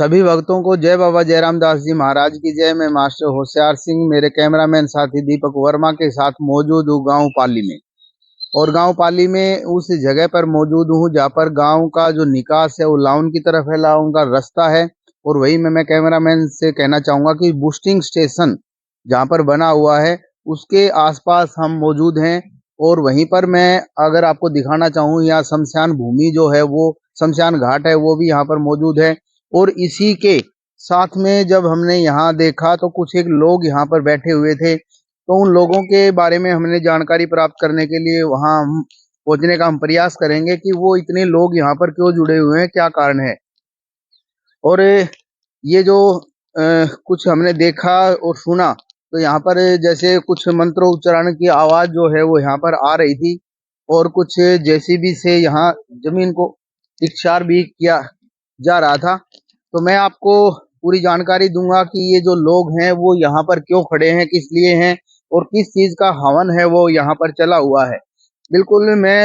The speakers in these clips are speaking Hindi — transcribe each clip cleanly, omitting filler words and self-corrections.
सभी भक्तों को जय बाबा जयराम दास जी महाराज की जय। मैं मास्टर होशियार सिंह मेरे कैमरामैन साथी दीपक वर्मा के साथ मौजूद हूँ गांव पाली में। और गांव पाली में उस जगह पर मौजूद हूँ जहाँ पर गांव का जो निकास है वो लाउन की तरफ है, लाउन का रास्ता है। और वही मैं कैमरामैन से कहना चाहूंगा कि बूस्टिंग स्टेशन जहाँ पर बना हुआ है उसके आसपास हम मौजूद हैं। और वहीं पर मैं अगर आपको दिखाना चाहूँ, यहाँ शमशान भूमि जो है वो शमशान घाट है वो भी यहाँ पर मौजूद है। और इसी के साथ में जब हमने यहाँ देखा तो कुछ एक लोग यहाँ पर बैठे हुए थे, तो उन लोगों के बारे में हमने जानकारी प्राप्त करने के लिए वहाँ हम पहुंचने का हम प्रयास करेंगे कि वो इतने लोग यहाँ पर क्यों जुड़े हुए हैं, क्या कारण है। और ये जो कुछ हमने देखा और सुना तो यहाँ पर जैसे कुछ मंत्रोच्चारण की आवाज जो है वो यहाँ पर आ रही थी और कुछ जेसीबी से यहाँ जमीन को इक्षार भी किया जा रहा था। तो मैं आपको पूरी जानकारी दूंगा कि ये जो लोग हैं वो यहाँ पर क्यों खड़े हैं, किस लिए हैं और किस चीज का हवन है वो यहाँ पर चला हुआ है। बिल्कुल मैं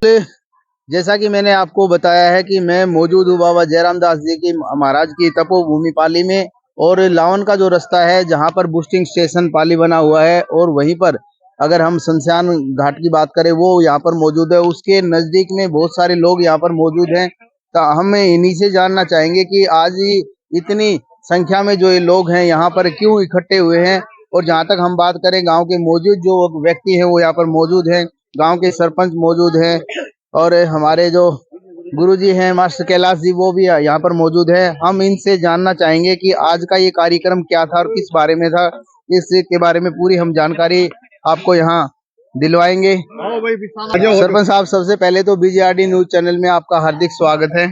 जैसा कि मैंने आपको बताया है कि मैं मौजूद हूँ बाबा जयराम दास जी की महाराज की तपोभूमि पाली में। और लावन का जो रास्ता है जहाँ पर बूस्टिंग स्टेशन पाली बना हुआ है और वहीं पर अगर हम शमशान घाट की बात करें वो यहाँ पर मौजूद है, उसके नजदीक में बहुत सारे लोग यहाँ पर मौजूद हैं। तो हम इन्हीं से जानना चाहेंगे कि आज इतनी संख्या में जो ये लोग हैं यहाँ पर क्यों इकट्ठे हुए हैं। और जहाँ तक हम बात करें गांव के मौजूद जो व्यक्ति हैं वो यहाँ पर मौजूद हैं, गांव के सरपंच मौजूद हैं और हमारे जो गुरुजी हैं मास्टर कैलाश जी वो भी यहाँ पर मौजूद है। हम इनसे जानना चाहेंगे कि आज का ये कार्यक्रम क्या था और किस बारे में था, इसके बारे में पूरी हम जानकारी आपको यहाँ दिलवाएंगे। सरपंच साहब, सबसे पहले तो बीजेआरडी न्यूज चैनल में आपका हार्दिक स्वागत है।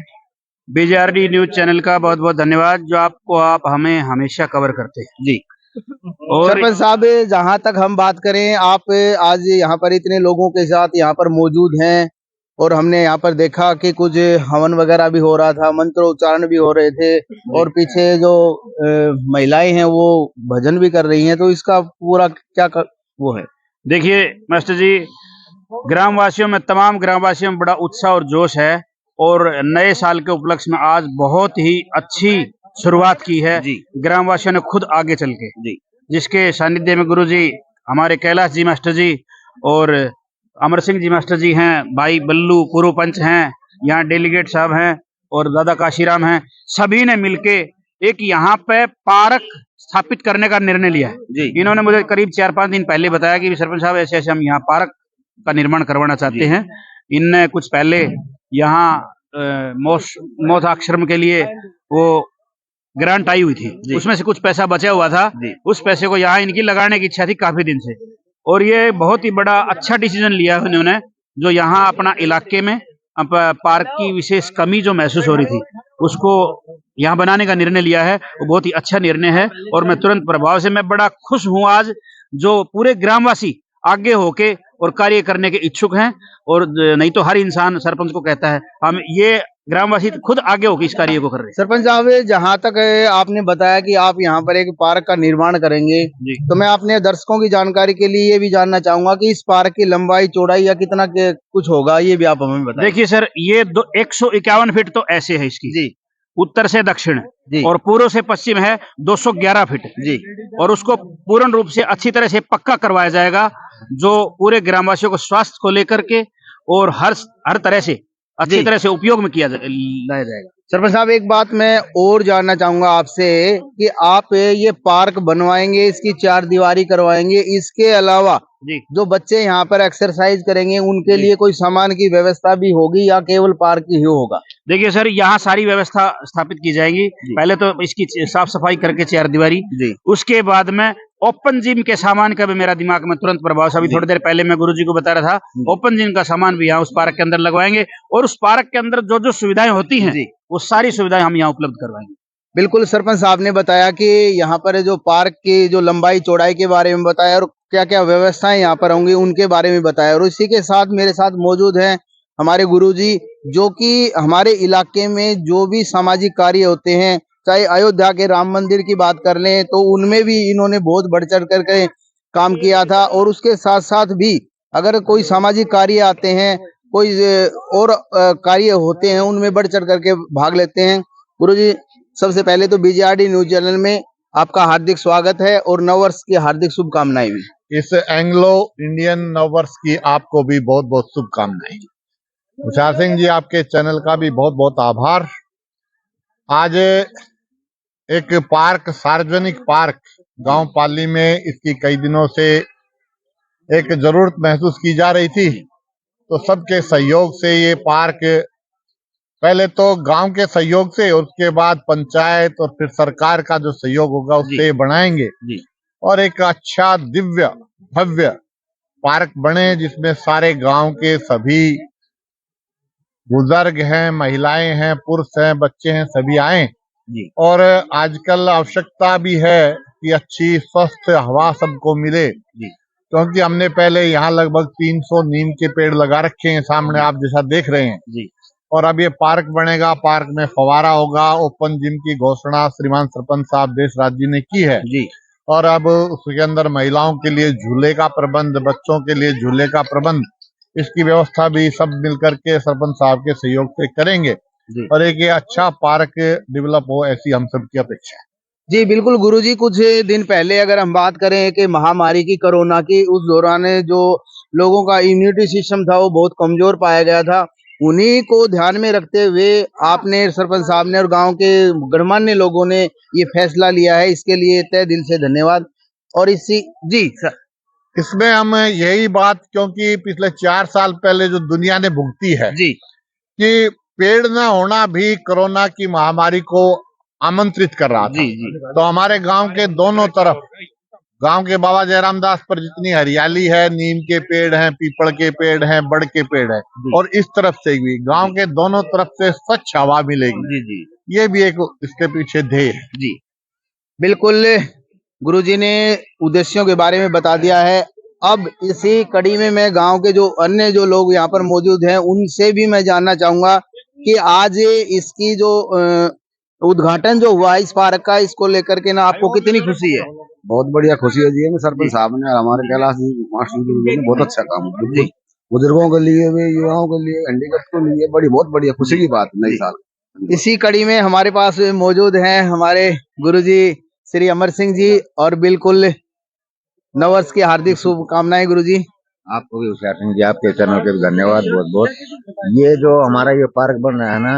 बीजेआरडी न्यूज चैनल का बहुत बहुत धन्यवाद जो आप हमें हमेशा कवर करते हैं जी। और सरपंच साहब, जहाँ तक हम बात करें, आप आज यहाँ पर इतने लोगों के साथ यहाँ पर मौजूद हैं और हमने यहाँ पर देखा कि कुछ हवन वगैरह भी हो रहा था, मंत्रोच्चारण भी हो रहे थे और पीछे जो महिलाएं हैं वो भजन भी कर रही हैं। तो इसका पूरा क्या वो है? देखिए मास्टर जी, ग्रामवासियों में तमाम ग्रामवासियों में बड़ा उत्साह और जोश है और नए साल के उपलक्ष्य में आज बहुत ही अच्छी शुरुआत की है ग्रामवासियों ने खुद आगे चल के जी, जिसके सानिध्य में गुरुजी हमारे कैलाश जी मास्टर जी और अमर सिंह जी मास्टर जी हैं, भाई बल्लू पूर्व पंच हैं, यहाँ डेलीगेट साहब हैं और दादा काशीराम हैं। सभी ने मिलके एक यहाँ पे पार्क स्थापित करने का निर्णय लिया है जी। इन्होंने मुझे करीब 4-5 दिन पहले बताया कि सरपंच साहब ऐसे ऐसे हम यहाँ पार्क का निर्माण करवाना चाहते हैं। इनने कुछ पहले यहाँ मौत आश्रम के लिए वो ग्रांट आई हुई थी, उसमें से कुछ पैसा बचा हुआ था, उस पैसे को यहाँ इनकी लगाने की इच्छा थी काफी दिन से। और ये बहुत ही बड़ा अच्छा डिसीजन लिया उन्होंने, जो यहाँ अपना इलाके में पार्क की विशेष कमी जो महसूस हो रही थी उसको यहाँ बनाने का निर्णय लिया है। वो बहुत ही अच्छा निर्णय है और मैं तुरंत प्रभाव से मैं बड़ा खुश हूँ आज जो पूरे ग्रामवासी आगे होके और कार्य करने के इच्छुक हैं। और नहीं तो हर इंसान सरपंच को कहता है, हम ये ग्रामवासी खुद आगे होकर इस कार्य को कर रहे हैं। सरपंच साहब, जहाँ तक आपने बताया कि आप यहाँ पर एक पार्क का निर्माण करेंगे, तो मैं अपने दर्शकों की जानकारी के लिए ये भी जानना चाहूंगा कि इस पार्क की लंबाई चौड़ाई या कितना कुछ होगा, ये भी आप हमें बताएं। देखिए सर, ये 151 फीट तो ऐसे है इसकी जी, उत्तर से दक्षिण और पूर्व से पश्चिम है 211 फीट जी। और उसको पूर्ण रूप से अच्छी तरह से पक्का करवाया जाएगा जो पूरे ग्रामवासियों को स्वास्थ्य को लेकर के और हर तरह से अच्छी तरह से उपयोग में लाया जाएगा। सरपंच साहब, एक बात मैं और जानना चाहूंगा आपसे कि आप ये पार्क बनवाएंगे, इसकी 4 दीवारी करवाएंगे, इसके अलावा जो बच्चे यहाँ पर एक्सरसाइज करेंगे उनके लिए कोई सामान की व्यवस्था भी होगी या केवल पार्क ही होगा? देखिए सर, यहाँ सारी व्यवस्था स्थापित की जाएगी। पहले तो इसकी साफ सफाई करके 4 दीवारी, उसके बाद में ओपन जिम के सामान का भी मेरा दिमाग में तुरंत प्रभाव से, अभी थोड़ी देर पहले मैं गुरुजी को बता रहा था, ओपन जिम का सामान भी यहाँ उस पार्क के अंदर लगवाएंगे और उस पार्क के अंदर जो जो सुविधाएं होती हैं वो सारी सुविधाएं हम यहाँ उपलब्ध करवाएंगे। बिल्कुल, सरपंच साहब ने बताया कि यहाँ पर जो पार्क की जो लंबाई चौड़ाई के बारे में बताया और क्या क्या व्यवस्थाएं यहाँ पर होंगी उनके बारे में बताया। और इसी के साथ मेरे साथ मौजूद हैं हमारे गुरुजी, जो कि हमारे इलाके में जो भी सामाजिक कार्य होते हैं, चाहे अयोध्या के राम मंदिर की बात कर लें तो उनमें भी इन्होंने बहुत बढ़ चढ़ करके काम किया था। और उसके साथ साथ भी अगर कोई सामाजिक कार्य आते हैं, कोई और कार्य होते हैं, उनमें बढ़ चढ़ करके भाग लेते हैं। गुरुजी, सबसे पहले तो बीजेआरडी न्यूज चैनल में आपका हार्दिक स्वागत है और नववर्ष की हार्दिक शुभकामनाएं भी। इस एंग्लो इंडियन नववर्ष की आपको भी बहुत बहुत शुभकामनाएं। होशियार सिंह जी, आपके चैनल का भी बहुत बहुत आभार। आज एक पार्क, सार्वजनिक पार्क गांव पाली में, इसकी कई दिनों से एक जरूरत महसूस की जा रही थी, तो सबके सहयोग से ये पार्क, पहले तो गांव के सहयोग से और उसके बाद पंचायत और फिर सरकार का जो सहयोग होगा उससे बनाएंगे और एक अच्छा दिव्य भव्य पार्क बने जिसमें सारे गांव के सभी बुजुर्ग हैं, महिलाएं हैं, पुरुष हैं, बच्चे हैं, सभी आए। और आजकल आवश्यकता भी है कि अच्छी स्वस्थ हवा सबको मिले, क्योंकि हमने पहले यहाँ लगभग 300 नीम के पेड़ लगा रखे हैं, सामने आप जैसा देख रहे हैं। और अब ये पार्क बनेगा, पार्क में फवारा होगा, ओपन जिम की घोषणा श्रीमान सरपंच साहब देशराज जी ने की है। और अब उसके अंदर महिलाओं के लिए झूले का प्रबंध, बच्चों के लिए झूले का प्रबंध, इसकी व्यवस्था भी सब मिलकर के सरपंच साहब के सहयोग से करेंगे और एक ये अच्छा पार्क डेवलप हो, ऐसी हम सबकी अपेक्षा है। जी बिल्कुल गुरुजी, कुछ दिन पहले अगर हम बात करें कि महामारी की, कोरोना की, उस दौरान जो लोगों का इम्यूनिटी सिस्टम था वो बहुत कमजोर पाया गया था। उन्हीं को ध्यान में रखते हुए आपने, सरपंच साहब ने और गांव के गणमान्य लोगों ने ये फैसला लिया है, इसके लिए तहे दिल से धन्यवाद। और इसी जी सर, इसमें हम यही बात, क्योंकि पिछले 4 साल पहले जो दुनिया ने भुगती है जी कि पेड़ न होना भी कोरोना की महामारी को आमंत्रित कर रहा था। तो हमारे गांव के दोनों तरफ, गांव के बाबा जयराम दास पर जितनी हरियाली है, नीम के पेड़ हैं, पीपल के पेड़ हैं, बड़ के पेड़ हैं, और इस तरफ से भी गांव के दोनों तरफ से स्वच्छ हवा मिलेगी। ये भी एक इसके पीछे ध्येय है। जी बिल्कुल, गुरुजी ने उद्देश्यों के बारे में बता दिया है। अब इसी कड़ी में मैं गांव के जो अन्य जो लोग यहाँ पर मौजूद हैं उनसे भी मैं जानना चाहूंगा कि आज इसकी जो उद्घाटन जो हुआ इस पार्क का, इसको लेकर के ना आपको कितनी खुशी है? बहुत बढ़िया खुशी है जी, सरपंच साहब ने, हमारे कैलाश जी मास्टर जी ने बहुत अच्छा काम किया। बुजुर्गों के लिए भी, युवाओं के लिए, हैंडीकैप के लिए बहुत बढ़िया खुशी की बात नई साल। इसी कड़ी में हमारे पास मौजूद हैं हमारे गुरुजी श्री अमर सिंह जी, और बिल्कुल नववर्ष की हार्दिक शुभकामनाएं गुरुजी। आपको भी होशियार सिंह जी, आपके चैनल के भी धन्यवाद बहुत बहुत। ये जो हमारा ये पार्क बन रहा है ना,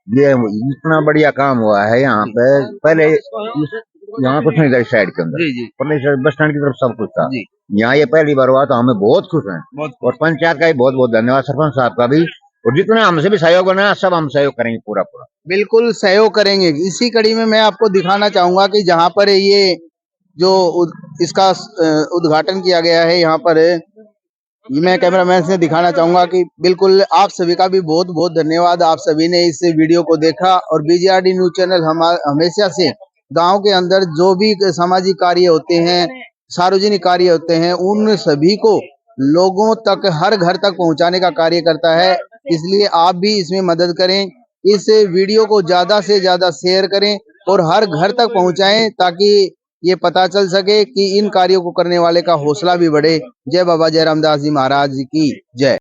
ये इतना बढ़िया काम हुआ है यहाँ पे। पहले यहाँ कुछ नहीं था इस साइड के अंदर, पहले बस स्टैंड की तरफ सब कुछ था। यहाँ ये पहली बार हुआ तो हमें बहुत खुश हैं, और पंचायत का भी बहुत बहुत धन्यवाद, सरपंच साहब का भी, और जितने हमसे भी सहयोग बना सब हम सहयोग करेंगे, पूरा पूरा बिल्कुल सहयोग करेंगे। इसी कड़ी में मैं आपको दिखाना चाहूंगा कि जहाँ पर ये जो इसका उद्घाटन किया गया है, यहाँ पर मैं कैमरामैन से दिखाना चाहूंगा कि बिल्कुल आप सभी का भी बहुत बहुत धन्यवाद। आप सभी ने इस वीडियो को देखा, और बीजेआरडी न्यूज चैनल हमेशा से गांव के अंदर जो भी सामाजिक कार्य होते हैं, सार्वजनिक कार्य होते हैं, उन सभी को लोगों तक, हर घर तक पहुंचाने का कार्य करता है। इसलिए आप भी इसमें मदद करें, इस वीडियो को ज्यादा से ज्यादा शेयर करें और हर घर तक पहुंचाएं, ताकि ये पता चल सके कि इन कार्यों को करने वाले का हौसला भी बढ़े। जय बाबा जयराम दास जी महाराज की जय।